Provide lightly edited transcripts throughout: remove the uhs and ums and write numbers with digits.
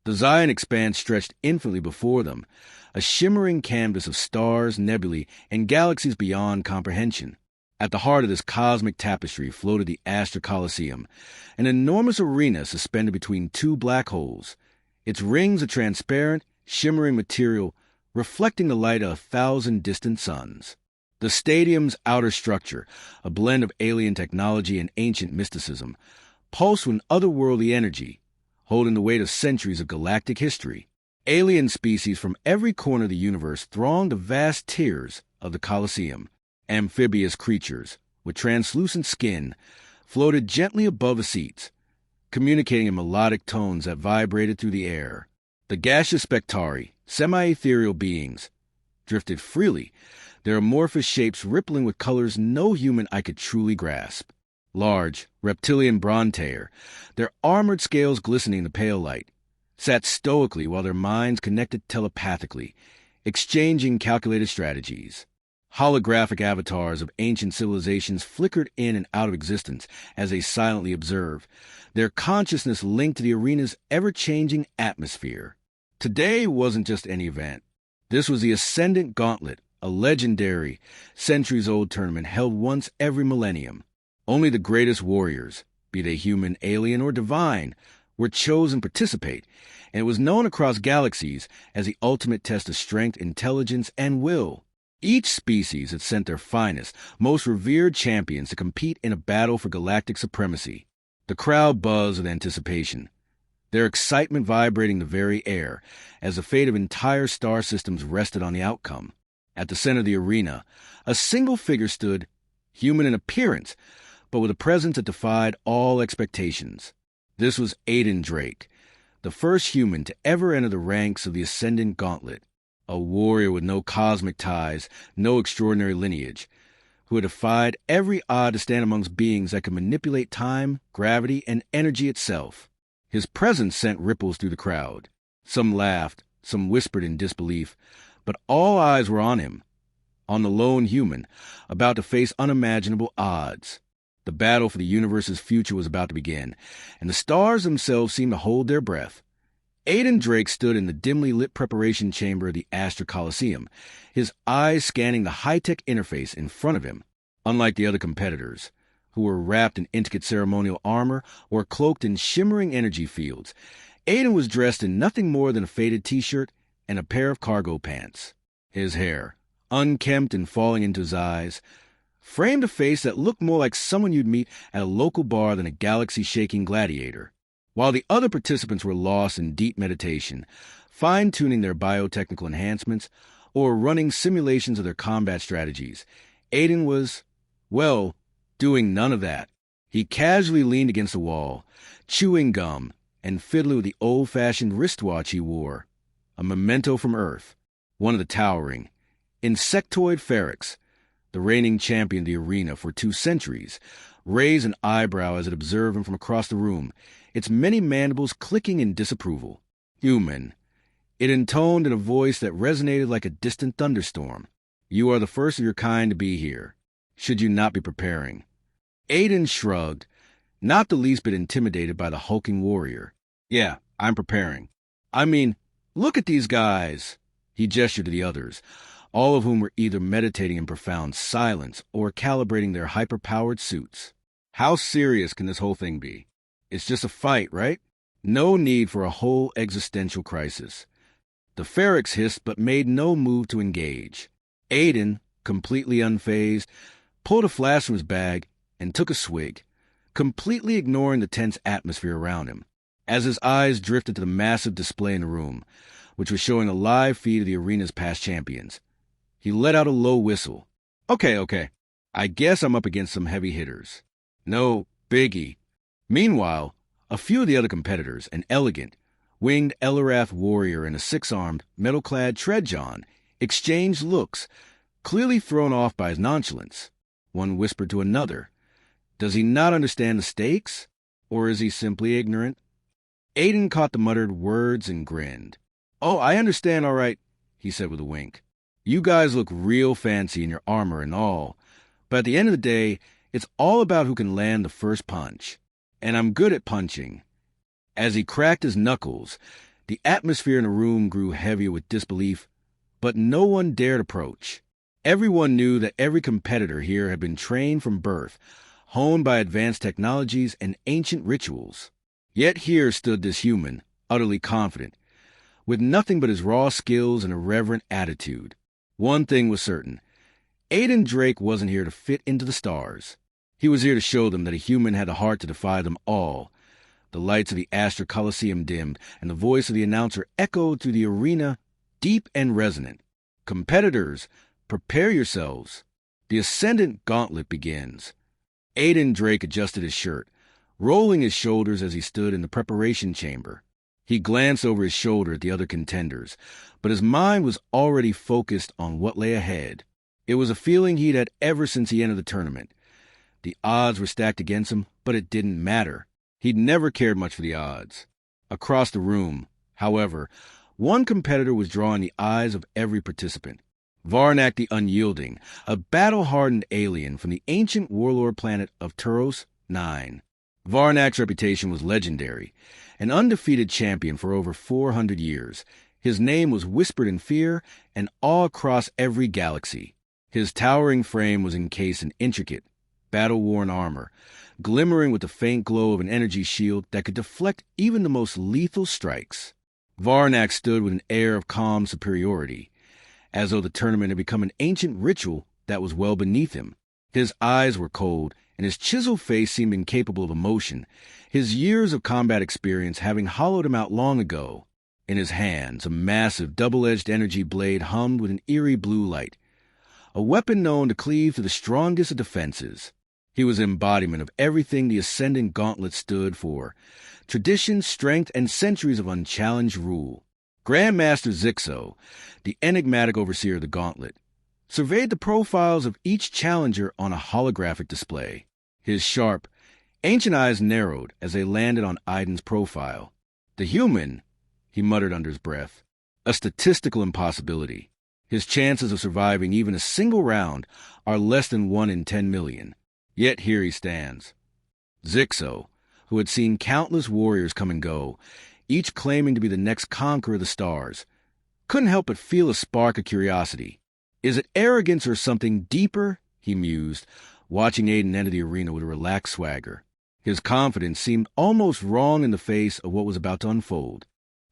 The Zion expanse stretched infinitely before them, a shimmering canvas of stars, nebulae, and galaxies beyond comprehension. At the heart of this cosmic tapestry floated the Astra Coliseum, an enormous arena suspended between two black holes, its rings of transparent, shimmering material reflecting the light of 1,000 distant suns. The stadium's outer structure, a blend of alien technology and ancient mysticism, pulsed with otherworldly energy, holding the weight of centuries of galactic history. Alien species from every corner of the universe thronged the vast tiers of the Coliseum. Amphibious creatures, with translucent skin, floated gently above the seats, communicating in melodic tones that vibrated through the air. The gaseous spectari, semi-ethereal beings, drifted freely, their amorphous shapes rippling with colors no human eye could truly grasp. Large, reptilian brontair, their armored scales glistening in the pale light, sat stoically while their minds connected telepathically, exchanging calculated strategies. Holographic avatars of ancient civilizations flickered in and out of existence as they silently observed, their consciousness linked to the arena's ever-changing atmosphere. Today wasn't just any event. This was the Ascendant Gauntlet, a legendary, centuries-old tournament held once every millennium. Only the greatest warriors, be they human, alien, or divine, were chosen to participate, and it was known across galaxies as the ultimate test of strength, intelligence, and will. Each species had sent their finest, most revered champions to compete in a battle for galactic supremacy. The crowd buzzed with anticipation, their excitement vibrating the very air as the fate of entire star systems rested on the outcome. At the center of the arena, a single figure stood, human in appearance, but with a presence that defied all expectations. This was Aiden Drake, the first human to ever enter the ranks of the Ascendant Gauntlet. A warrior with no cosmic ties, no extraordinary lineage, who had defied every odd to stand amongst beings that could manipulate time, gravity, and energy itself. His presence sent ripples through the crowd. Some laughed, some whispered in disbelief, but all eyes were on him, on the lone human, about to face unimaginable odds. The battle for the universe's future was about to begin, and the stars themselves seemed to hold their breath. Aiden Drake stood in the dimly lit preparation chamber of the Astra Coliseum, his eyes scanning the high-tech interface in front of him. Unlike the other competitors, who were wrapped in intricate ceremonial armor or cloaked in shimmering energy fields, Aiden was dressed in nothing more than a faded t-shirt and a pair of cargo pants. His hair, unkempt and falling into his eyes, framed a face that looked more like someone you'd meet at a local bar than a galaxy-shaking gladiator. While the other participants were lost in deep meditation, fine-tuning their biotechnical enhancements, or running simulations of their combat strategies, Aiden was, well, doing none of that. He casually leaned against the wall, chewing gum, and fiddling with the old-fashioned wristwatch he wore, a memento from Earth, one of the towering, insectoid Feryx, the reigning champion of the arena for 2 centuries, raised an eyebrow as it observed him from across the room, its many mandibles clicking in disapproval. Human. It intoned in a voice that resonated like a distant thunderstorm. You are the first of your kind to be here. Should you not be preparing? Aiden shrugged, not the least bit intimidated by the hulking warrior. Yeah, I'm preparing. I mean, look at these guys. He gestured to the others, all of whom were either meditating in profound silence or calibrating their hyper-powered suits. How serious can this whole thing be? It's just a fight, right? No need for a whole existential crisis. The Feryx hissed but made no move to engage. Aiden, completely unfazed, pulled a flask from his bag and took a swig, completely ignoring the tense atmosphere around him. As his eyes drifted to the massive display in the room, which was showing a live feed of the arena's past champions, he let out a low whistle. Okay. I guess I'm up against some heavy hitters. No biggie. Meanwhile, a few of the other competitors, an elegant, winged Elarath warrior and a 6-armed, metal-clad Treadjon, exchanged looks, clearly thrown off by his nonchalance. One whispered to another, does he not understand the stakes, or is he simply ignorant? Aiden caught the muttered words and grinned. Oh, I understand all right, he said with a wink. You guys look real fancy in your armor and all, but at the end of the day, it's all about who can land the first punch. And I'm good at punching. As he cracked his knuckles, The atmosphere in the room grew heavier with disbelief, but no one dared approach. Everyone knew that every competitor here had been trained from birth, honed by advanced technologies and ancient rituals. Yet here stood this human, utterly confident, with nothing but his raw skills and irreverent attitude. One thing was certain. Aiden Drake wasn't here to fit into the stars. He was here to show them that a human had the heart to defy them all. The lights of the Astra Coliseum dimmed, and the voice of the announcer echoed through the arena, deep and resonant. Competitors, prepare yourselves. The Ascendant Gauntlet begins. Aiden Drake adjusted his shirt, rolling his shoulders as he stood in the preparation chamber. He glanced over his shoulder at the other contenders, but his mind was already focused on what lay ahead. It was a feeling he'd had ever since he entered the tournament. The odds were stacked against him, but it didn't matter. He'd never cared much for the odds. Across the room, however, one competitor was drawing the eyes of every participant. Varnak the Unyielding, a battle-hardened alien from the ancient warlord planet of Turos 9. Varnak's reputation was legendary, an undefeated champion for over 400 years. His name was whispered in fear and awe across every galaxy. His towering frame was encased in intricate, battle-worn armor, glimmering with the faint glow of an energy shield that could deflect even the most lethal strikes. Varnak stood with an air of calm superiority, as though the tournament had become an ancient ritual that was well beneath him. His eyes were cold, and his chiseled face seemed incapable of emotion, his years of combat experience having hollowed him out long ago. In his hands, a massive, double-edged energy blade hummed with an eerie blue light, a weapon known to cleave to the strongest of defenses. He was an embodiment of everything the Ascendant Gauntlet stood for: tradition, strength, and centuries of unchallenged rule. Grandmaster Zixo, the enigmatic overseer of the Gauntlet, surveyed the profiles of each challenger on a holographic display. His sharp, ancient eyes narrowed as they landed on Aiden's profile. The human, he muttered under his breath, a statistical impossibility. His chances of surviving even a single round are less than 1 in 10 million. Yet here he stands. Zixo, who had seen countless warriors come and go, each claiming to be the next conqueror of the stars, couldn't help but feel a spark of curiosity. Is it arrogance or something deeper? He mused, watching Aiden enter the arena with a relaxed swagger. His confidence seemed almost wrong in the face of what was about to unfold.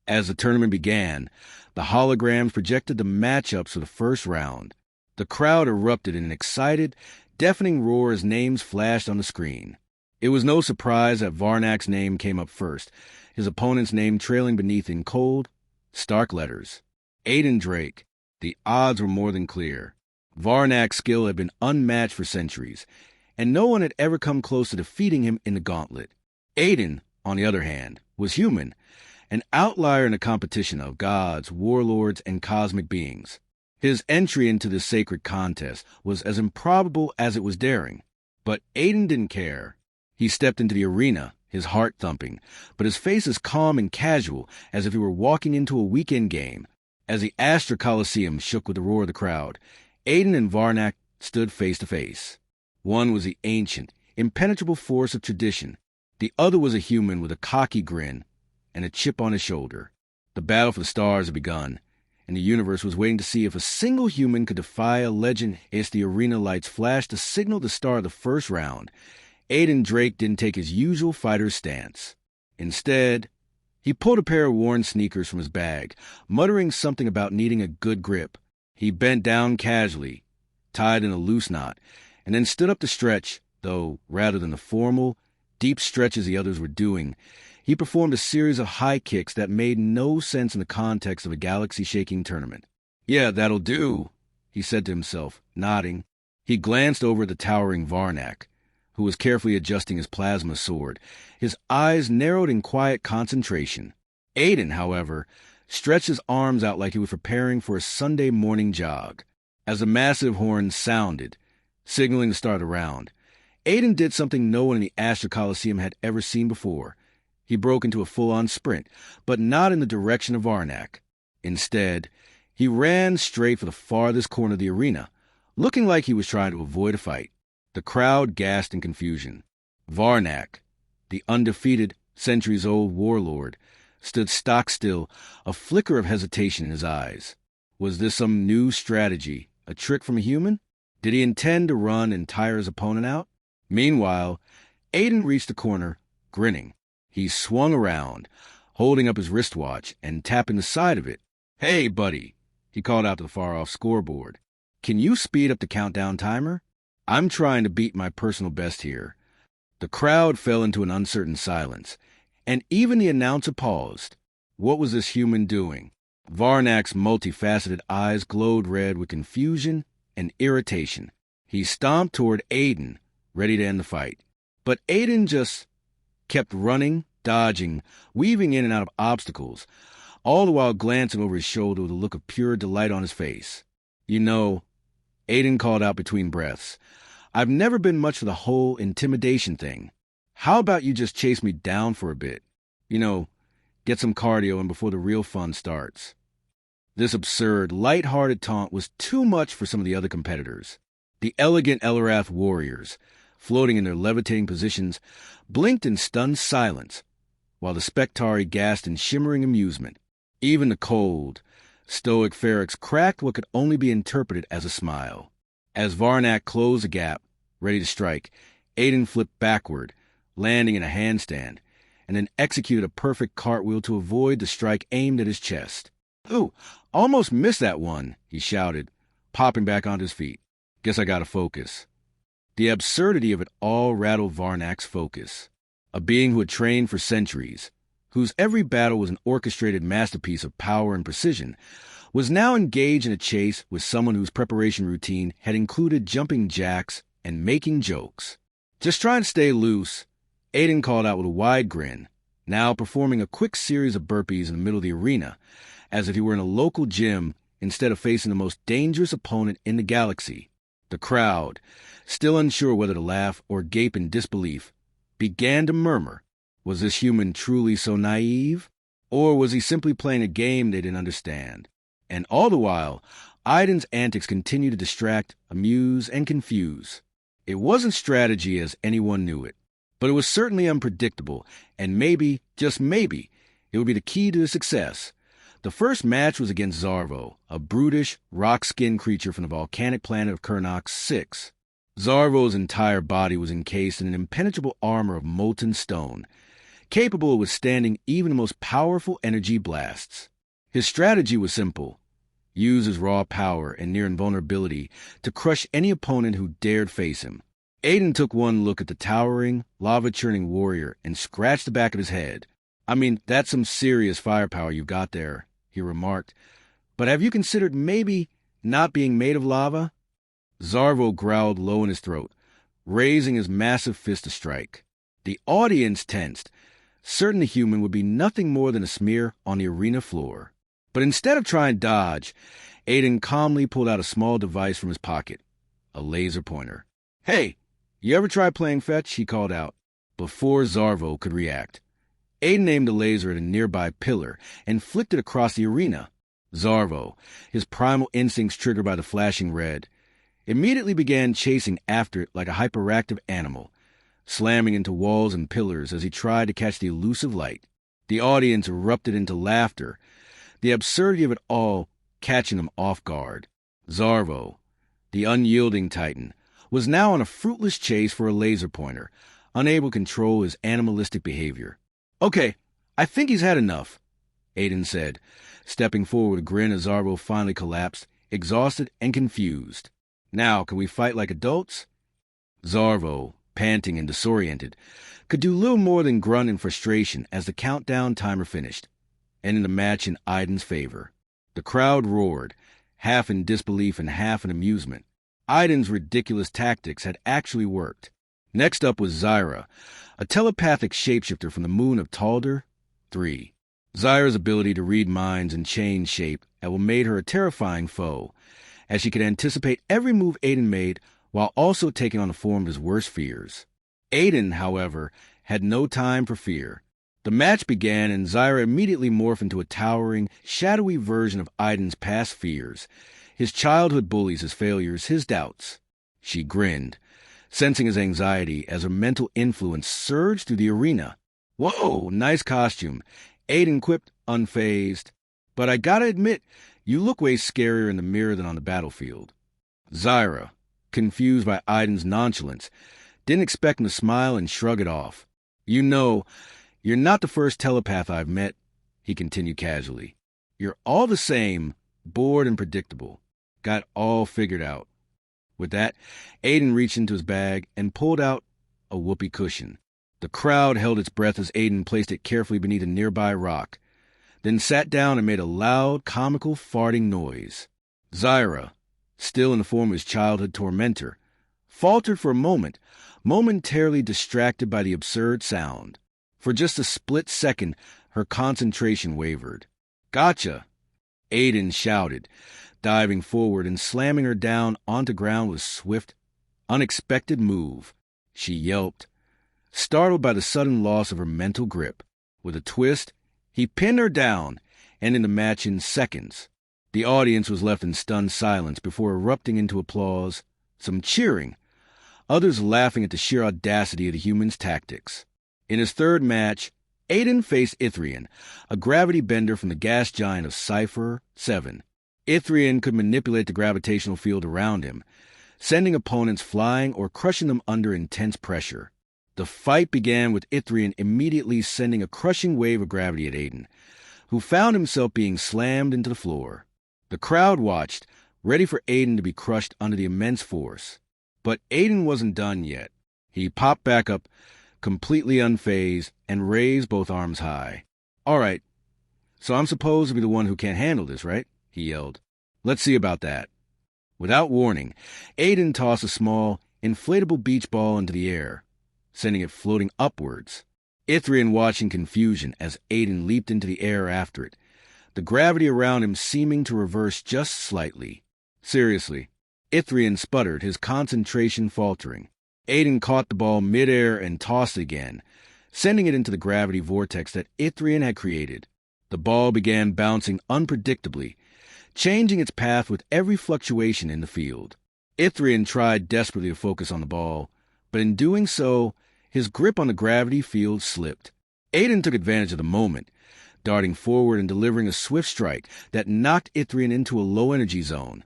As the tournament began, the holograms projected the matchups for the first round. The crowd erupted in an excited, deafening roar as names flashed on the screen. It was no surprise that Varnak's name came up first, his opponent's name trailing beneath in cold, stark letters. Aiden Drake. The odds were more than clear. Varnak's skill had been unmatched for centuries, and no one had ever come close to defeating him in the gauntlet. Aiden, on the other hand, was human, an outlier in a competition of gods, warlords, and cosmic beings. His entry into this sacred contest was as improbable as it was daring. But Aiden didn't care. He stepped into the arena, his heart thumping, but his face as calm and casual as if he were walking into a weekend game. As the Astra Coliseum shook with the roar of the crowd, Aiden and Varnak stood face to face. One was the ancient, impenetrable force of tradition. The other was a human with a cocky grin and a chip on his shoulder. The battle for the stars had begun, and the universe was waiting to see if a single human could defy a legend. As the arena lights flashed to signal the start of the first round, Aiden Drake didn't take his usual fighter's stance. Instead, he pulled a pair of worn sneakers from his bag, muttering something about needing a good grip. He bent down casually, tied in a loose knot, and then stood up to stretch, though rather than the formal, deep stretches the others were doing, he performed a series of high kicks that made no sense in the context of a galaxy-shaking tournament. "Yeah, that'll do," he said to himself, nodding. He glanced over at the towering Varnak, who was carefully adjusting his plasma sword, his eyes narrowed in quiet concentration. Aiden, however, stretched his arms out like he was preparing for a Sunday morning jog. As the massive horn sounded, signaling the start of the round, Aiden did something no one in the Astra Coliseum had ever seen before. He broke into a full-on sprint, but not in the direction of Varnak. Instead, he ran straight for the farthest corner of the arena, looking like he was trying to avoid a fight. The crowd gasped in confusion. Varnak, the undefeated, centuries-old warlord, stood stock still, a flicker of hesitation in his eyes. Was this some new strategy, a trick from a human? Did he intend to run and tire his opponent out? Meanwhile, Aiden reached the corner, grinning. He swung around, holding up his wristwatch and tapping the side of it. "Hey, buddy," he called out to the far-off scoreboard. "Can you speed up the countdown timer? I'm trying to beat my personal best here." The crowd fell into an uncertain silence, and even the announcer paused. What was this human doing? Varnak's multifaceted eyes glowed red with confusion and irritation. He stomped toward Aiden, ready to end the fight. But Aiden just kept running, dodging, weaving in and out of obstacles, all the while glancing over his shoulder with a look of pure delight on his face. "You know," Aiden called out between breaths, "I've never been much for the whole intimidation thing. How about you just chase me down for a bit? You know, get some cardio in before the real fun starts." This absurd, light-hearted taunt was too much for some of the other competitors. The elegant Elarath warriors, floating in their levitating positions, blinked in stunned silence, while the Spectari gasped in shimmering amusement. Even the cold, stoic Feryx cracked what could only be interpreted as a smile. As Varnak closed the gap, ready to strike, Aiden flipped backward, landing in a handstand, and then executed a perfect cartwheel to avoid the strike aimed at his chest. "Ooh, almost missed that one," he shouted, popping back onto his feet. "Guess I gotta focus." The absurdity of it all rattled Varnak's focus. A being who had trained for centuries, whose every battle was an orchestrated masterpiece of power and precision, was now engaged in a chase with someone whose preparation routine had included jumping jacks and making jokes. Just trying to stay loose, Aiden called out with a wide grin, now performing a quick series of burpees in the middle of the arena, as if he were in a local gym instead of facing the most dangerous opponent in the galaxy. The crowd, still unsure whether to laugh or gape in disbelief, began to murmur. Was this human truly so naive? Or was he simply playing a game they didn't understand? And all the while, Aiden's antics continued to distract, amuse, and confuse. It wasn't strategy as anyone knew it, but it was certainly unpredictable, and maybe, just maybe, it would be the key to his success. The first match was against Zarvo, a brutish, rock-skinned creature from the volcanic planet of Kurnox 6. Zarvo's entire body was encased in an impenetrable armor of molten stone, capable of withstanding even the most powerful energy blasts. His strategy was simple: use his raw power and near invulnerability to crush any opponent who dared face him. Aiden took one look at the towering, lava-churning warrior and scratched the back of his head. "I mean, that's some serious firepower you've got there," he remarked. "But have you considered maybe not being made of lava?" Zarvo growled low in his throat, raising his massive fist to strike. The audience tensed, certain the human would be nothing more than a smear on the arena floor. But instead of trying to dodge, Aiden calmly pulled out a small device from his pocket, a laser pointer. "Hey, you ever try playing fetch?" he called out. Before Zarvo could react, Aiden aimed the laser at a nearby pillar and flicked it across the arena. Zarvo, his primal instincts triggered by the flashing red, immediately began chasing after it like a hyperactive animal, slamming into walls and pillars as he tried to catch the elusive light. The audience erupted into laughter, the absurdity of it all catching them off guard. Zarvo, the unyielding titan, was now on a fruitless chase for a laser pointer, unable to control his animalistic behavior. "Okay, I think he's had enough," Aiden said, stepping forward with a grin as Zarvo finally collapsed, exhausted and confused. "Now, can we fight like adults?" Zarvo, panting and disoriented, could do little more than grunt in frustration as the countdown timer finished, ending the match in Aiden's favor. The crowd roared, half in disbelief and half in amusement. Aiden's ridiculous tactics had actually worked. Next up was Zyra, a telepathic shapeshifter from the moon of Talder 3. Zyra's ability to read minds and change shape made her a terrifying foe, as she could anticipate every move Aiden made while also taking on the form of his worst fears. Aiden, however, had no time for fear. The match began, and Zyra immediately morphed into a towering, shadowy version of Aiden's past fears, his childhood bullies, his failures, his doubts. She grinned, sensing his anxiety as her mental influence surged through the arena. "Whoa, nice costume. Aiden quipped, unfazed. But I gotta admit, you look way scarier in the mirror than on the battlefield. Zyra, confused by Aiden's nonchalance, didn't expect him to smile and shrug it off. You know, you're not the first telepath I've met, he continued casually. You're all the same, bored and predictable. Got all figured out. With that, Aiden reached into his bag and pulled out a whoopee cushion. The crowd held its breath as Aiden placed it carefully beneath a nearby rock, then sat down and made a loud, comical farting noise. Zyra, still in the form of his childhood tormentor, faltered for a moment, momentarily distracted by the absurd sound. For just a split second, her concentration wavered. Gotcha! Aiden shouted, diving forward and slamming her down onto ground with a swift, unexpected move. She yelped, startled by the sudden loss of her mental grip. With a twist, he pinned her down, ending the match in seconds. The audience was left in stunned silence before erupting into applause, some cheering, others laughing at the sheer audacity of the human's tactics. In his third match, Aiden faced Ithrian, a gravity bender from the gas giant of Cipher 7. Ithrian could manipulate the gravitational field around him, sending opponents flying or crushing them under intense pressure. The fight began with Ithrian immediately sending a crushing wave of gravity at Aiden, who found himself being slammed into the floor. The crowd watched, ready for Aiden to be crushed under the immense force. But Aiden wasn't done yet. He popped back up, completely unfazed, and raised both arms high. All right, so I'm supposed to be the one who can't handle this, right? He yelled. Let's see about that. Without warning, Aiden tossed a small, inflatable beach ball into the air, sending it floating upwards. Ithrian watched in confusion as Aiden leaped into the air after it, the gravity around him seeming to reverse just slightly. Seriously, Ithrian sputtered, his concentration faltering. Aiden caught the ball midair and tossed it again, sending it into the gravity vortex that Ithrian had created. The ball began bouncing unpredictably, changing its path with every fluctuation in the field. Ithrian tried desperately to focus on the ball, but in doing so, his grip on the gravity field slipped. Aiden took advantage of the moment, darting forward and delivering a swift strike that knocked Ithrian into a low-energy zone,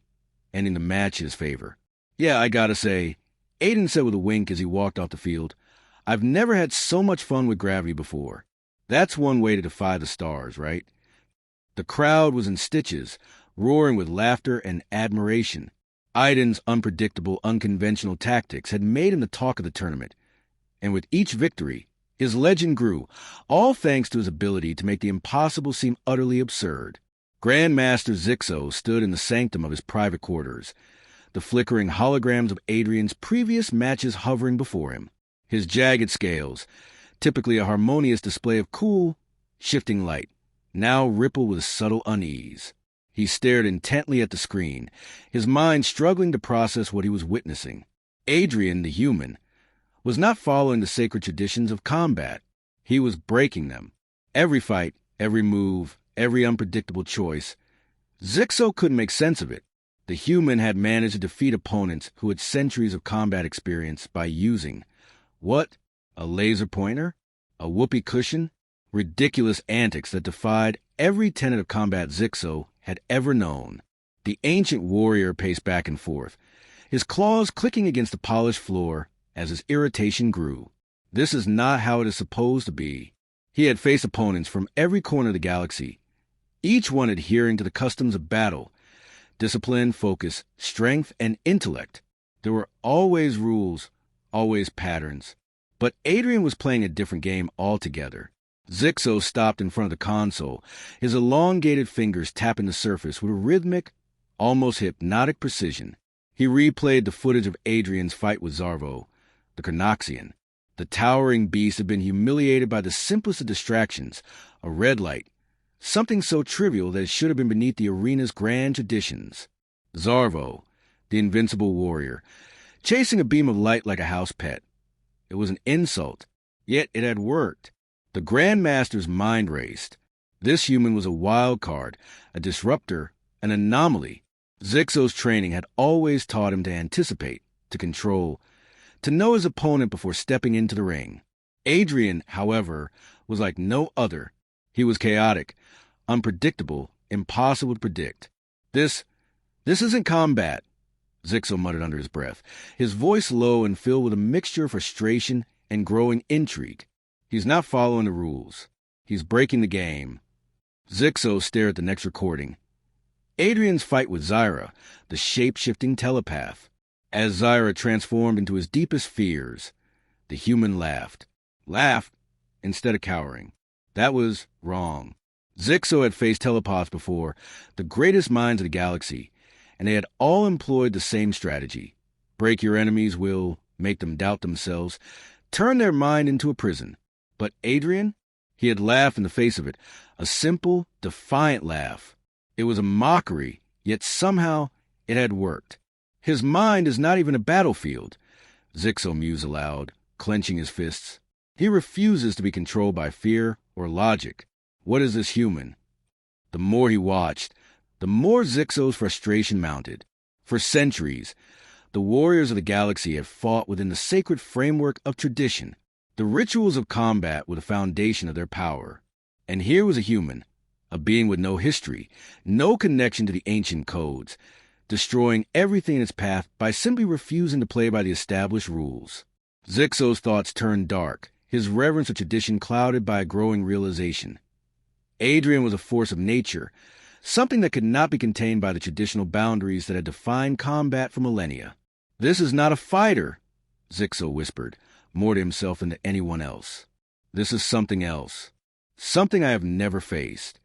ending the match in his favor. Yeah, I gotta say, Aiden said with a wink as he walked off the field, I've never had so much fun with gravity before. That's one way to defy the stars, right? The crowd was in stitches, roaring with laughter and admiration. Aiden's unpredictable, unconventional tactics had made him the talk of the tournament, and with each victory, his legend grew, all thanks to his ability to make the impossible seem utterly absurd. Grandmaster Zixo stood in the sanctum of his private quarters, the flickering holograms of Adrian's previous matches hovering before him. His jagged scales, typically a harmonious display of cool, shifting light, now rippled with subtle unease. He stared intently at the screen, his mind struggling to process what he was witnessing. Adrian, the human, was not following the sacred traditions of combat. He was breaking them. Every fight, every move, every unpredictable choice. Zixo couldn't make sense of it. The human had managed to defeat opponents who had centuries of combat experience by using, what? A laser pointer? A whoopee cushion? Ridiculous antics that defied every tenet of combat Zixo had ever known. The ancient warrior paced back and forth, his claws clicking against the polished floor as his irritation grew. This is not how it is supposed to be. He had faced opponents from every corner of the galaxy, each one adhering to the customs of battle, discipline, focus, strength, and intellect. There were always rules, always patterns. But Adrian was playing a different game altogether. Zixo stopped in front of the console, his elongated fingers tapping the surface with a rhythmic, almost hypnotic precision. He replayed the footage of Adrian's fight with Zarvo, the Carnoxian. The towering beast had been humiliated by the simplest of distractions, a red light, something so trivial that it should have been beneath the arena's grand traditions. Zarvo, the invincible warrior, chasing a beam of light like a house pet. It was an insult, yet it had worked. The Grandmaster's mind raced. This human was a wild card, a disruptor, an anomaly. Zixo's training had always taught him to anticipate, to control, to know his opponent before stepping into the ring. Adrian, however, was like no other. He was chaotic, unpredictable, impossible to predict. This isn't combat, Zixo muttered under his breath, his voice low and filled with a mixture of frustration and growing intrigue. He's not following the rules. He's breaking the game. Zixo stared at the next recording. Adrian's fight with Zyra, the shape-shifting telepath. As Zyra transformed into his deepest fears, the human laughed. Laughed instead of cowering. That was wrong. Zixo had faced telepaths before, the greatest minds of the galaxy, and they had all employed the same strategy. Break your enemies will make them doubt themselves, turn their mind into a prison. But Adrian? He had laughed in the face of it, a simple, defiant laugh. It was a mockery, yet somehow it had worked. His mind is not even a battlefield, Zixo mused aloud, clenching his fists. He refuses to be controlled by fear or logic. What is this human? The more he watched, the more Zixo's frustration mounted. For centuries, the warriors of the galaxy had fought within the sacred framework of tradition. The rituals of combat were the foundation of their power. And here was a human, a being with no history, no connection to the ancient codes, destroying everything in its path by simply refusing to play by the established rules. Zixo's thoughts turned dark, his reverence for tradition clouded by a growing realization. Adrian was a force of nature, something that could not be contained by the traditional boundaries that had defined combat for millennia. This is not a fighter, Zixo whispered, more to himself than to anyone else. This is something else. Something I have never faced.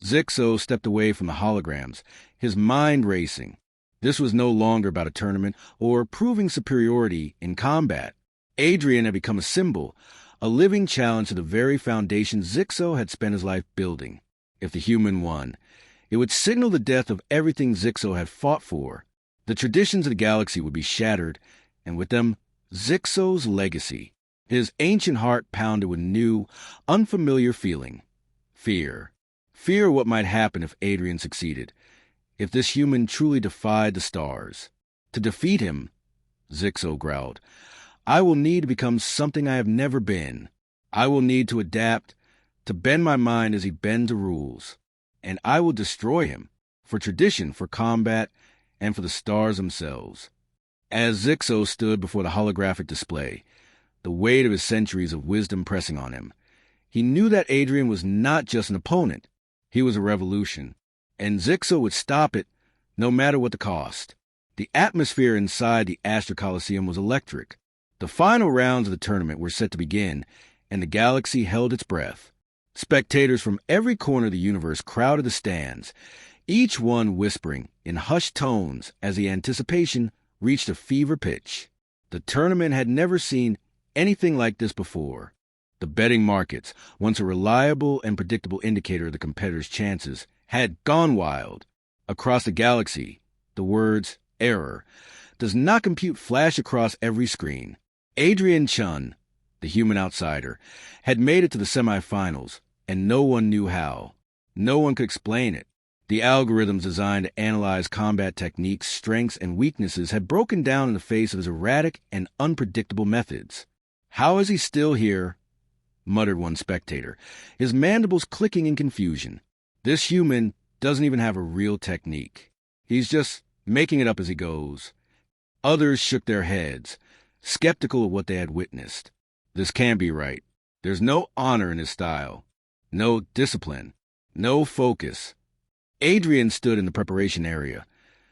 Zixo stepped away from the holograms, his mind racing. This was no longer about a tournament or proving superiority in combat. Adrian had become a symbol, a living challenge to the very foundation Zixo had spent his life building. If the human won, it would signal the death of everything Zixo had fought for. The traditions of the galaxy would be shattered, and with them, Zixo's legacy. His ancient heart pounded with new, unfamiliar feeling. Fear. Fear of what might happen if Adrian succeeded, if this human truly defied the stars. To defeat him, Zixo growled, I will need to become something I have never been. I will need to adapt, to bend my mind as he bends the rules. And I will destroy him, for tradition, for combat, and for the stars themselves. As Zixo stood before the holographic display, the weight of his centuries of wisdom pressing on him, he knew that Adrian was not just an opponent. He was a revolution, and Zixo would stop it no matter what the cost. The atmosphere inside the Astro Coliseum was electric. The final rounds of the tournament were set to begin, and the galaxy held its breath. Spectators from every corner of the universe crowded the stands, each one whispering in hushed tones as the anticipation reached a fever pitch. The tournament had never seen anything like this before. The betting markets, once a reliable and predictable indicator of the competitors' chances, had gone wild. Across the galaxy, the words error does not compute flash across every screen. Adrian Chun, the human outsider, had made it to the semifinals, and no one knew how. No one could explain it. The algorithms designed to analyze combat techniques, strengths, and weaknesses had broken down in the face of his erratic and unpredictable methods. How is he still here? Muttered one spectator, his mandibles clicking in confusion. This human doesn't even have a real technique. He's just making it up as he goes. Others shook their heads, skeptical of what they had witnessed. This can't be right. There's no honor in his style, no discipline, no focus. Adrian stood in the preparation area,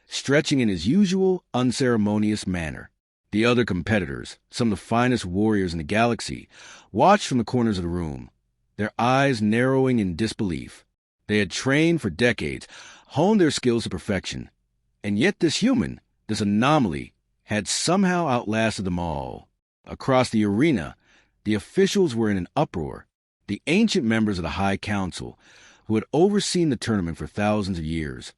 stretching in his usual unceremonious manner. The other competitors, some of the finest warriors in the galaxy, watched from the corners of the room, their eyes narrowing in disbelief. They had trained for decades, honed their skills to perfection, and yet this human, this anomaly, had somehow outlasted them all. Across the arena, the officials were in an uproar. The ancient members of the High Council, who had overseen the tournament for thousands of years,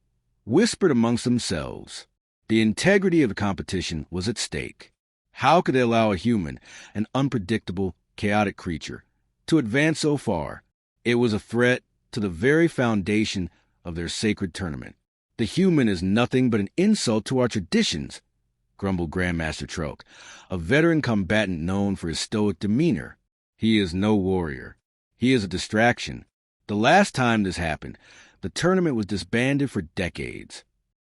whispered amongst themselves. The integrity of the competition was at stake. How could they allow a human, an unpredictable, chaotic creature, to advance so far? It was a threat to the very foundation of their sacred tournament. The human is nothing but an insult to our traditions, grumbled Grandmaster Trelk, a veteran combatant known for his stoic demeanor. He is no warrior. He is a distraction. The last time this happened, the tournament was disbanded for decades.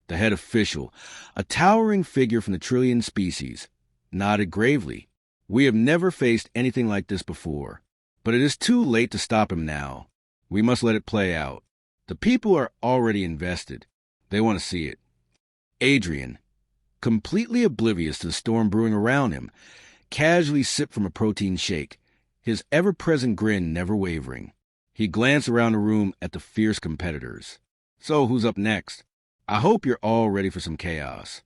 The head official, a towering figure from the trillion species, nodded gravely. We have never faced anything like this before, but it is too late to stop him now. We must let it play out. The people are already invested. They want to see it. Adrian, completely oblivious to the storm brewing around him, casually sipped from a protein shake, his ever-present grin never wavering. He glanced around the room at the fierce competitors. So, who's up next? I hope you're all ready for some chaos.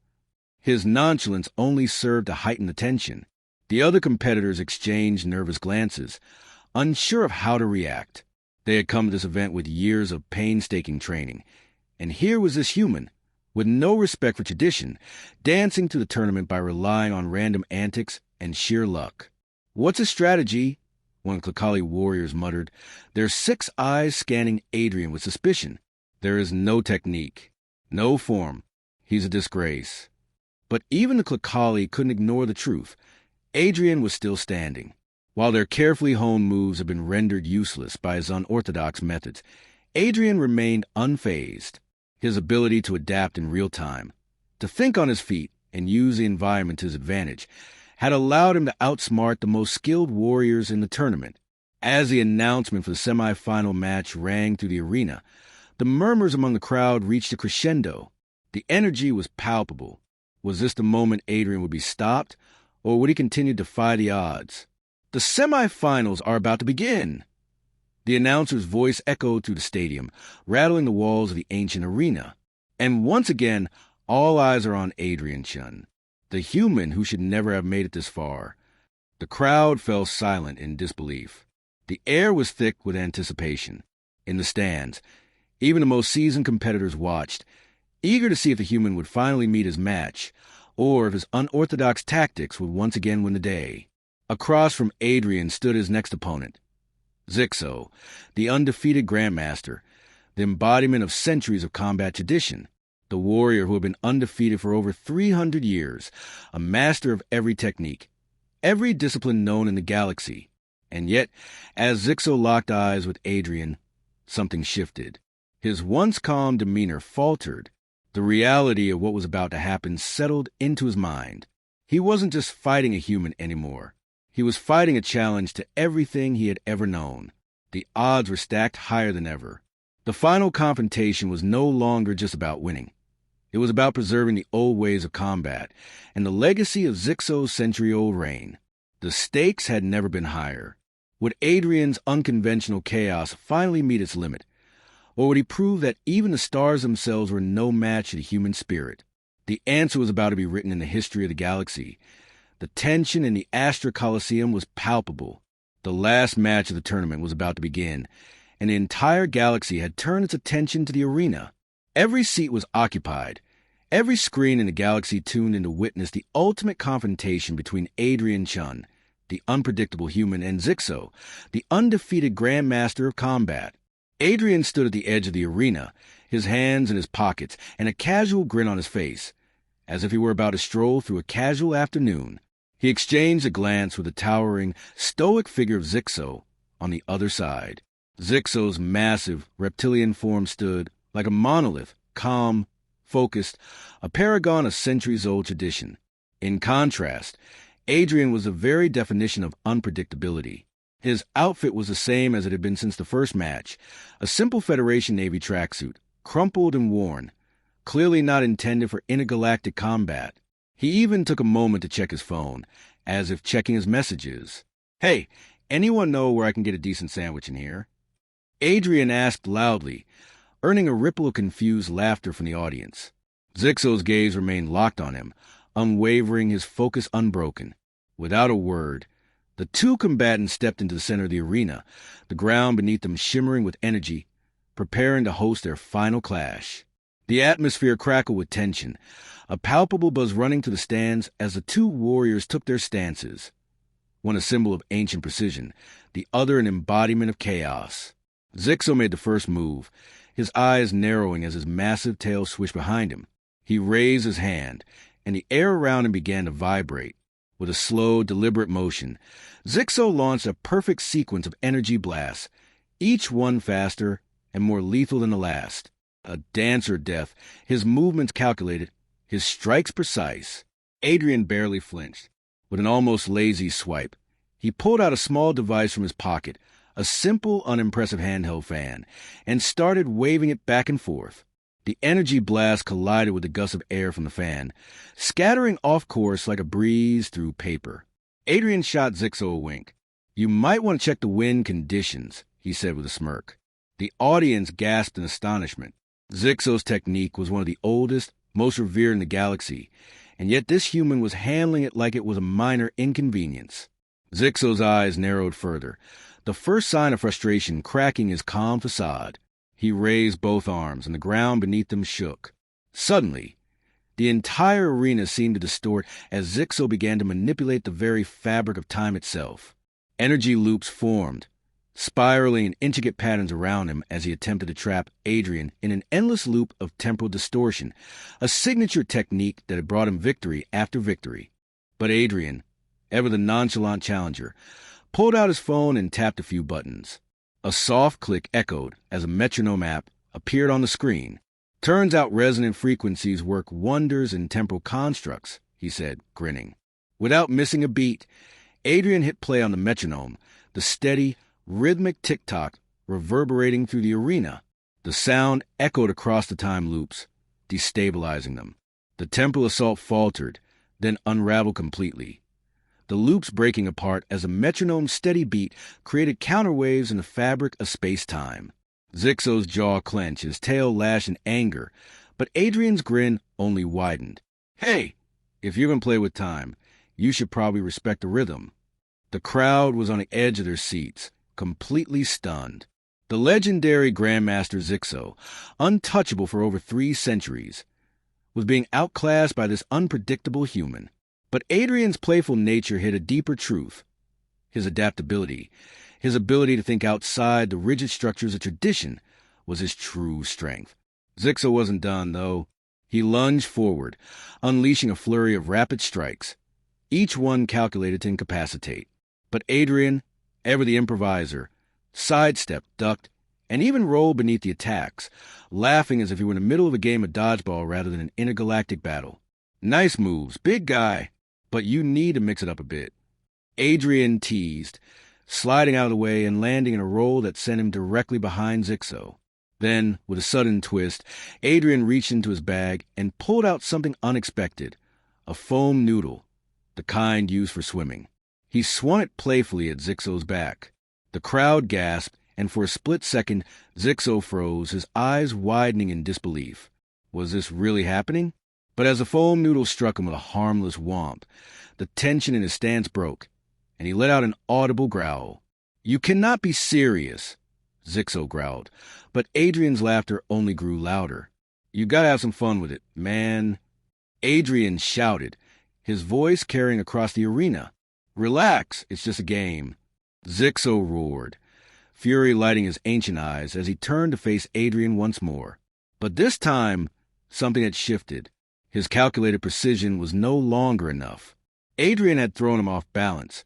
His nonchalance only served to heighten the tension. The other competitors exchanged nervous glances, unsure of how to react. They had come to this event with years of painstaking training, and here was this human, with no respect for tradition, dancing to the tournament by relying on random antics and sheer luck. "What's a strategy?" one Klakali warriors muttered, their 6 eyes scanning Adrian with suspicion. "There is no technique, no form. He's a disgrace." But even the Klakali couldn't ignore the truth. Adrian was still standing. While their carefully honed moves had been rendered useless by his unorthodox methods, Adrian remained unfazed. His ability to adapt in real time, to think on his feet and use the environment to his advantage, had allowed him to outsmart the most skilled warriors in the tournament. As the announcement for the semi-final match rang through the arena, the murmurs among the crowd reached a crescendo. The energy was palpable. Was this the moment Adrian would be stopped, or would he continue to defy the odds? "The semi-finals are about to begin!" The announcer's voice echoed through the stadium, rattling the walls of the ancient arena. And once again, all eyes are on Adrian Chun, the human who should never have made it this far. The crowd fell silent in disbelief. The air was thick with anticipation. In the stands, even the most seasoned competitors watched, eager to see if the human would finally meet his match, or if his unorthodox tactics would once again win the day. Across from Adrian stood his next opponent, Zixo, the undefeated Grandmaster, the embodiment of centuries of combat tradition, the warrior who had been undefeated for over 300 years, a master of every technique, every discipline known in the galaxy. And yet, as Zixo locked eyes with Adrian, something shifted. His once calm demeanor faltered. The reality of what was about to happen settled into his mind. He wasn't just fighting a human anymore. He was fighting a challenge to everything he had ever known. The odds were stacked higher than ever. The final confrontation was no longer just about winning. It was about preserving the old ways of combat and the legacy of Zixo's century-old reign. The stakes had never been higher. Would Adrian's unconventional chaos finally meet its limit? Or would he prove that even the stars themselves were no match to the human spirit? The answer was about to be written in the history of the galaxy. The tension in the Astra Coliseum was palpable. The last match of the tournament was about to begin, and the entire galaxy had turned its attention to the arena. Every seat was occupied. Every screen in the galaxy tuned in to witness the ultimate confrontation between Adrian Chun, the unpredictable human, and Zixo, the undefeated Grandmaster of Combat. Adrian stood at the edge of the arena, his hands in his pockets and a casual grin on his face, as if he were about to stroll through a casual afternoon. He exchanged a glance with the towering, stoic figure of Zixo on the other side. Zixo's massive, reptilian form stood like a monolith, calm, focused, a paragon of centuries-old tradition. In contrast, Adrian was the very definition of unpredictability. His outfit was the same as it had been since the first match, a simple Federation Navy tracksuit, crumpled and worn, clearly not intended for intergalactic combat. He even took a moment to check his phone, as if checking his messages. "Hey, anyone know where I can get a decent sandwich in here?" Adrian asked loudly, earning a ripple of confused laughter from the audience. Zixo's gaze remained locked on him, unwavering, his focus unbroken. Without a word, the two combatants stepped into the center of the arena, the ground beneath them shimmering with energy, preparing to host their final clash. The atmosphere crackled with tension, a palpable buzz running to the stands as the two warriors took their stances, one a symbol of ancient precision, the other an embodiment of chaos. Zixo made the first move, his eyes narrowing as his massive tail swished behind him. He raised his hand, and the air around him began to vibrate. With a slow, deliberate motion, Zixo launched a perfect sequence of energy blasts, each one faster and more lethal than the last. A dancer death, his movements calculated, his strikes precise. Adrian barely flinched. With an almost lazy swipe, he pulled out a small device from his pocket, a simple, unimpressive handheld fan, and started waving it back and forth. The energy blast collided with the gust of air from the fan, scattering off course like a breeze through paper. Adrian shot Zixo a wink. "You might want to check the wind conditions," he said with a smirk. The audience gasped in astonishment. Zixo's technique was one of the oldest, most revered in the galaxy, and yet this human was handling it like it was a minor inconvenience. Zixo's eyes narrowed further, the first sign of frustration cracking his calm facade. He raised both arms, and the ground beneath them shook. Suddenly, the entire arena seemed to distort as Zixo began to manipulate the very fabric of time itself. Energy loops formed, spiraling in intricate patterns around him as he attempted to trap Adrian in an endless loop of temporal distortion, a signature technique that had brought him victory after victory. But Adrian, ever the nonchalant challenger, pulled out his phone and tapped a few buttons. A soft click echoed as a metronome app appeared on the screen. "Turns out resonant frequencies work wonders in temporal constructs," he said, grinning. Without missing a beat, Adrian hit play on the metronome, the steady, rhythmic tick-tock reverberating through the arena. The sound echoed across the time loops, destabilizing them. The temporal assault faltered, then unraveled completely, the loops breaking apart as the metronome's steady beat created counterwaves in the fabric of space-time. Zixo's jaw clenched, his tail lashed in anger, but Adrian's grin only widened. "Hey, if you're going to play with time, you should probably respect the rhythm." The crowd was on the edge of their seats, completely stunned. The legendary Grandmaster Zixo, untouchable for over 3 centuries, was being outclassed by this unpredictable human. But Adrian's playful nature hid a deeper truth. His adaptability, his ability to think outside the rigid structures of tradition, was his true strength. Zixo wasn't done, though. He lunged forward, unleashing a flurry of rapid strikes, each one calculated to incapacitate. But Adrian, ever the improviser, sidestepped, ducked, and even rolled beneath the attacks, laughing as if he were in the middle of a game of dodgeball rather than an intergalactic battle. "Nice moves, big guy, but you need to mix it up a bit." Adrian teased, sliding out of the way and landing in a roll that sent him directly behind Zixo. Then, with a sudden twist, Adrian reached into his bag and pulled out something unexpected, a foam noodle, the kind used for swimming. He swung it playfully at Zixo's back. The crowd gasped, and for a split second, Zixo froze, his eyes widening in disbelief. Was this really happening? But as the foam noodle struck him with a harmless whomp, the tension in his stance broke, and he let out an audible growl. "You cannot be serious," Zixo growled, but Adrian's laughter only grew louder. "You gotta have some fun with it, man." Adrian shouted, his voice carrying across the arena. "Relax, it's just a game." Zixo roared, fury lighting his ancient eyes as he turned to face Adrian once more. But this time, something had shifted. His calculated precision was no longer enough. Adrian had thrown him off balance,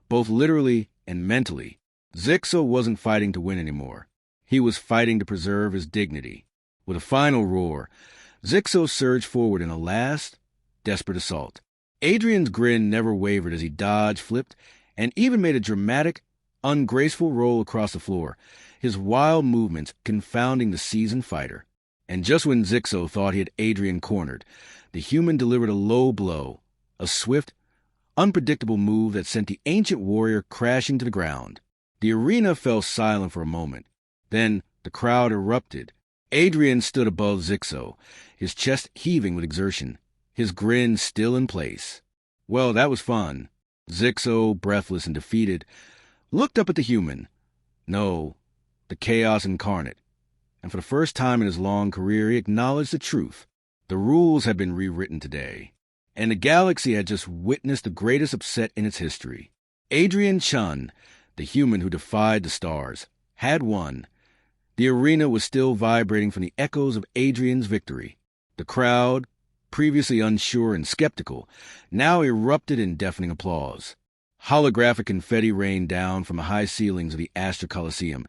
both literally and mentally. Zixo wasn't fighting to win anymore. He was fighting to preserve his dignity. With a final roar, Zixo surged forward in a last, desperate assault. Adrian's grin never wavered as he dodged, flipped, and even made a dramatic, ungraceful roll across the floor, his wild movements confounding the seasoned fighter. And just when Zixo thought he had Adrian cornered, the human delivered a low blow, a swift, unpredictable move that sent the ancient warrior crashing to the ground. The arena fell silent for a moment. Then the crowd erupted. Adrian stood above Zixo, his chest heaving with exertion, his grin still in place. "Well, that was fun." Zixo, breathless and defeated, looked up at the human. No, the chaos incarnate. And for the first time in his long career, he acknowledged the truth. The rules had been rewritten today, and the galaxy had just witnessed the greatest upset in its history. Adrian Chun, the human who defied the stars, had won. The arena was still vibrating from the echoes of Adrian's victory. The crowd, previously unsure and skeptical, now erupted in deafening applause. Holographic confetti rained down from the high ceilings of the Astor Coliseum,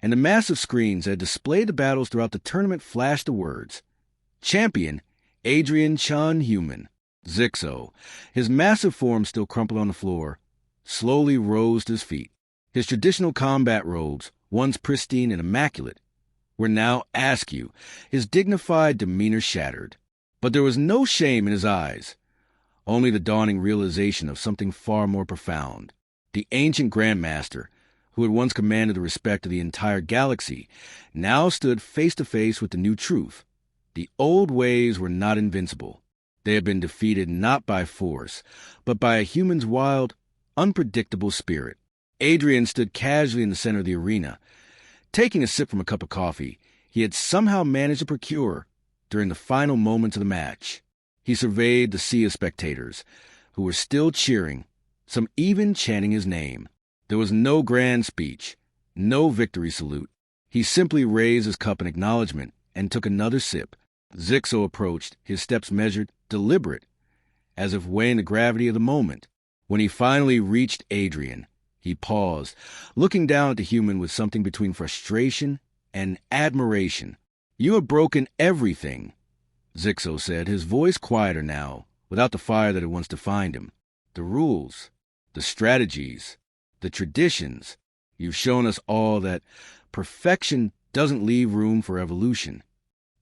and the massive screens that displayed the battles throughout the tournament flashed the words, Champion, Adrian Chun Human. Zixo, his massive form still crumpled on the floor, slowly rose to his feet. His traditional combat robes, once pristine and immaculate, were now askew, his dignified demeanor shattered. But there was no shame in his eyes, only the dawning realization of something far more profound. The ancient Grandmaster, who had once commanded the respect of the entire galaxy, now stood face to face with the new truth. The old ways were not invincible. They had been defeated not by force, but by a human's wild, unpredictable spirit. Adrian stood casually in the center of the arena. Taking a sip from a cup of coffee, he had somehow managed to procure during the final moments of the match. He surveyed the sea of spectators, who were still cheering, some even chanting his name. There was no grand speech, no victory salute. He simply raised his cup in acknowledgement and took another sip. Zixo approached, his steps measured, deliberate, as if weighing the gravity of the moment. When he finally reached Adrian, he paused, looking down at the human with something between frustration and admiration. You have broken everything, Zixo said, his voice quieter now, without the fire that had once defined him. The rules, the strategies, the traditions. You've shown us all that perfection doesn't leave room for evolution.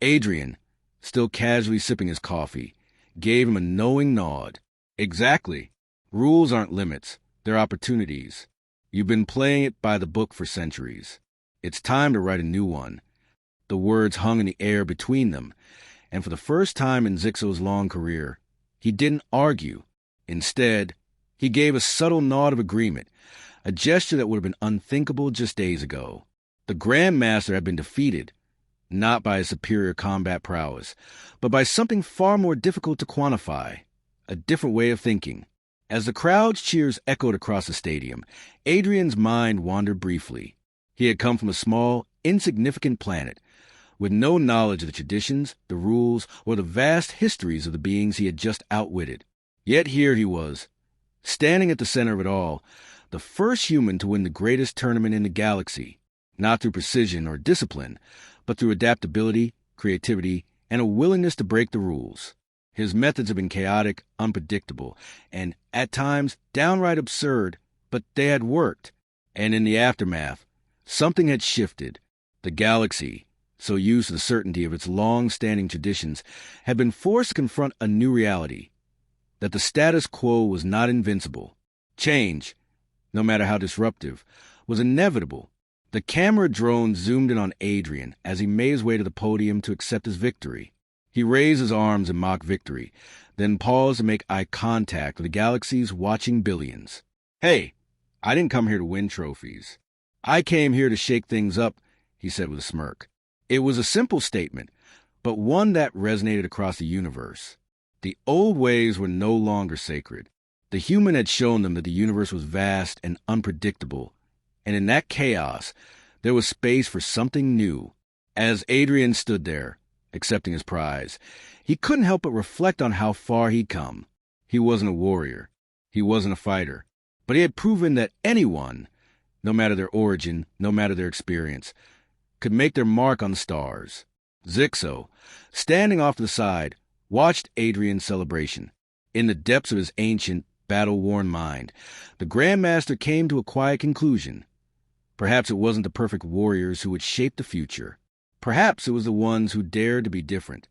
Adrian, still casually sipping his coffee, gave him a knowing nod. Exactly. Rules aren't limits, they're opportunities. You've been playing it by the book for centuries. It's time to write a new one. The words hung in the air between them, and for the first time in Zixo's long career, he didn't argue. Instead, he gave a subtle nod of agreement, a gesture that would have been unthinkable just days ago. The Grandmaster had been defeated, not by his superior combat prowess, but by something far more difficult to quantify, a different way of thinking. As the crowd's cheers echoed across the stadium, Adrian's mind wandered briefly. He had come from a small, insignificant planet, with no knowledge of the traditions, the rules, or the vast histories of the beings he had just outwitted. Yet here he was, standing at the center of it all, the first human to win the greatest tournament in the galaxy, not through precision or discipline, but through adaptability, creativity, and a willingness to break the rules. His methods had been chaotic, unpredictable, and, at times, downright absurd, but they had worked. And in the aftermath, something had shifted. The galaxy, so used to the certainty of its long-standing traditions, had been forced to confront a new reality, that the status quo was not invincible. Change, no matter how disruptive, was inevitable. The camera drone zoomed in on Adrian as he made his way to the podium to accept his victory. He raised his arms in mock victory, then paused to make eye contact with the galaxy's watching billions. Hey, I didn't come here to win trophies. I came here to shake things up, he said with a smirk. It was a simple statement, but one that resonated across the universe. The old ways were no longer sacred. The human had shown them that the universe was vast and unpredictable, and in that chaos, there was space for something new. As Adrian stood there, accepting his prize, he couldn't help but reflect on how far he'd come. He wasn't a warrior. He wasn't a fighter. But he had proven that anyone, no matter their origin, no matter their experience, could make their mark on the stars. Zixo, standing off to the side, watched Adrian's celebration. In the depths of his ancient, battle-worn mind, the Grandmaster came to a quiet conclusion. Perhaps it wasn't the perfect warriors who would shape the future. Perhaps it was the ones who dared to be different.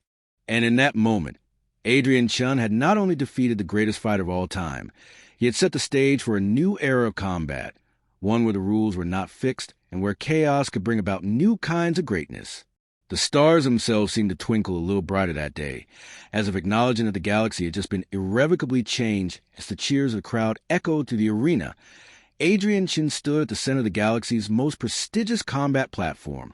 And in that moment, Adrian Chun had not only defeated the greatest fighter of all time, he had set the stage for a new era of combat, one where the rules were not fixed and where chaos could bring about new kinds of greatness. The stars themselves seemed to twinkle a little brighter that day, as if acknowledging that the galaxy had just been irrevocably changed as the cheers of the crowd echoed through the arena. Adrian Chun stood at the center of the galaxy's most prestigious combat platform,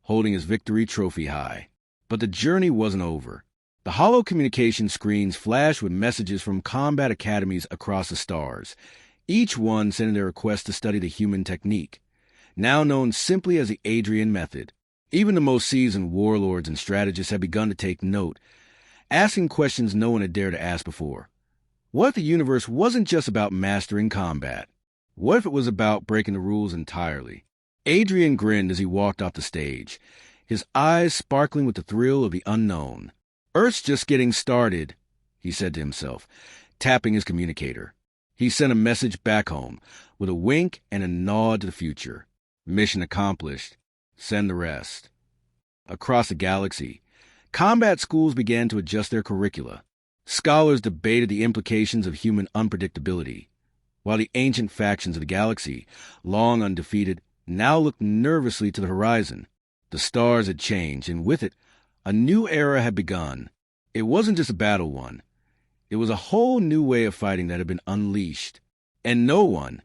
holding his victory trophy high. But the journey wasn't over. The hollow communication screens flashed with messages from combat academies across the stars, each one sending their request to study the human technique, now known simply as the Adrian method. Even the most seasoned warlords and strategists had begun to take note, asking questions no one had dared to ask before. What if the universe wasn't just about mastering combat? What if it was about breaking the rules entirely? Adrian grinned as he walked off the stage, his eyes sparkling with the thrill of the unknown. Earth's just getting started, he said to himself, tapping his communicator. He sent a message back home, with a wink and a nod to the future. Mission accomplished. Send the rest. Across the galaxy, combat schools began to adjust their curricula. Scholars debated the implications of human unpredictability, while the ancient factions of the galaxy, long undefeated, now looked nervously to the horizon. The stars had changed, and with it, a new era had begun. It wasn't just a battle won. It was a whole new way of fighting that had been unleashed. And no one,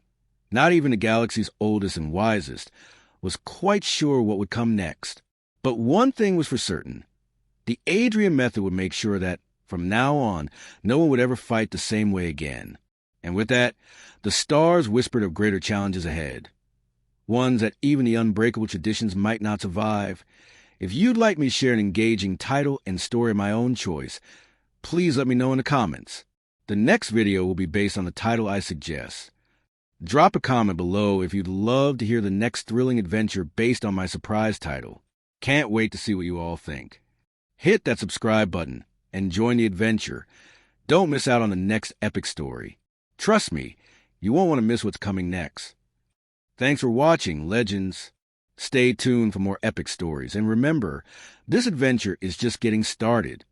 not even the galaxy's oldest and wisest, was quite sure what would come next. But one thing was for certain. The Adrian method would make sure that, from now on, no one would ever fight the same way again. And with that, the stars whispered of greater challenges ahead. Ones that even the unbreakable traditions might not survive. If you'd like me to share an engaging title and story of my own choice, please let me know in the comments. The next video will be based on the title I suggest. Drop a comment below if you'd love to hear the next thrilling adventure based on my surprise title. Can't wait to see what you all think. Hit that subscribe button and join the adventure. Don't miss out on the next epic story. Trust me, you won't want to miss what's coming next. Thanks for watching, Legends. Stay tuned for more epic stories, and remember, this adventure is just getting started.